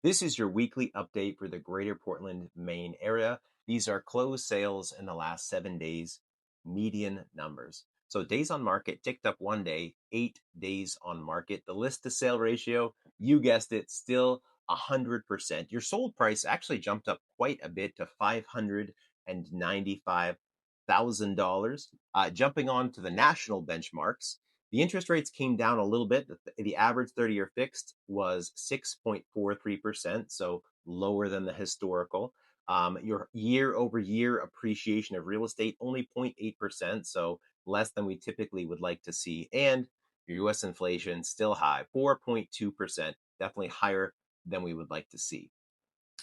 This is your weekly update for the greater Portland, Maine area. These are closed sales in the last 7 days, median numbers. So days on market ticked up one day, 8 days on market. The list to sale ratio, you guessed it, still 100%. Your sold price actually jumped up quite a bit to $595,000. Jumping on to the national benchmarks, the interest rates came down a little bit. The average 30-year fixed was 6.43%, so lower than the historical. Your year over year appreciation of real estate only 0.8%, so less than we typically would like to see. And your US inflation still high, 4.2%, definitely higher than we would like to see.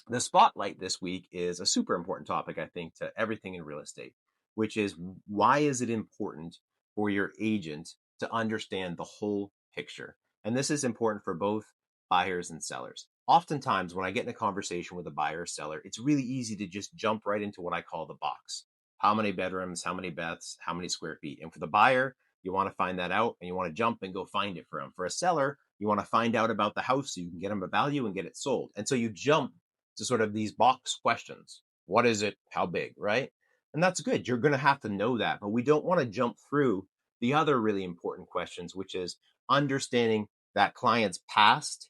The spotlight this week is a super important topic, I think, to everything in real estate, which is why is it important for your agent to understand the whole picture? And this is important for both buyers and sellers. Oftentimes, when I get in a conversation with a buyer or seller, it's really easy to just jump right into what I call the box. How many bedrooms, how many baths, how many square feet? And for the buyer, you want to find that out and you want to jump and go find it for them. For a seller, you want to find out about the house so you can get them a value and get it sold. And so you jump to sort of these box questions. What is it? How big? Right? And that's good. You're going to have to know that. But we don't want to jump through the other really important questions, which is understanding that client's past,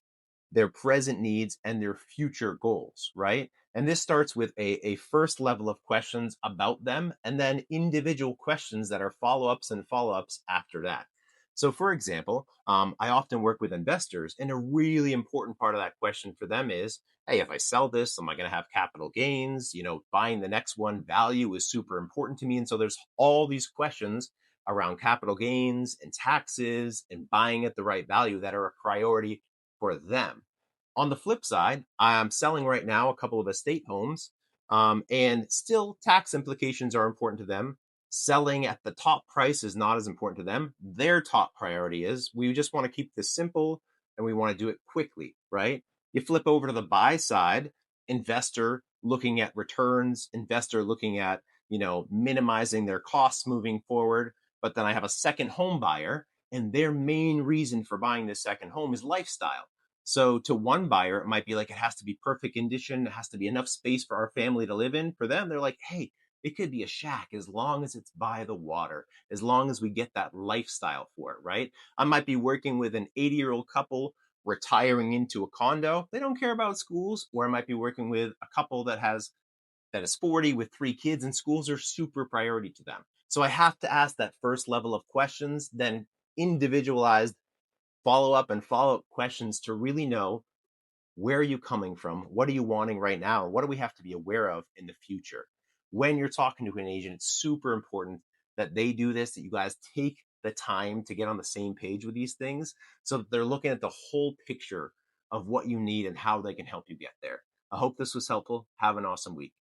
their present needs, and their future goals, right? And this starts with a first level of questions about them, and then individual questions that are follow ups and follow ups after that. So, for example, I often work with investors, and a really important part of that question for them is, hey, if I sell this, am I going to have capital gains? Buying the next one, value is super important to me. And so there's all these questions around capital gains and taxes and buying at the right value that are a priority for them. On the flip side, I'm selling right now a couple of estate homes, and still tax implications are important to them. Selling at the top price is not as important to them. Their top priority is we just want to keep this simple and we want to do it quickly, right? You flip over to the buy side, investor looking at returns, investor looking at, minimizing their costs moving forward. But then I have a second home buyer, and their main reason for buying this second home is lifestyle. So to one buyer, it might be like it has to be perfect condition, it has to be enough space for our family to live in. For them, they're like, hey, it could be a shack as long as it's by the water, as long as we get that lifestyle for it, right? I might be working with an 80-year-old couple retiring into a condo. They don't care about schools. Or I might be working with a couple that is 40 with 3 kids, and schools are super priority to them. So I have to ask that first level of questions, then individualized follow up questions to really know where are you coming from? What are you wanting right now? What do we have to be aware of in the future? When you're talking to an agent, it's super important that they do this, that you guys take the time to get on the same page with these things so that they're looking at the whole picture of what you need and how they can help you get there. I hope this was helpful. Have an awesome week.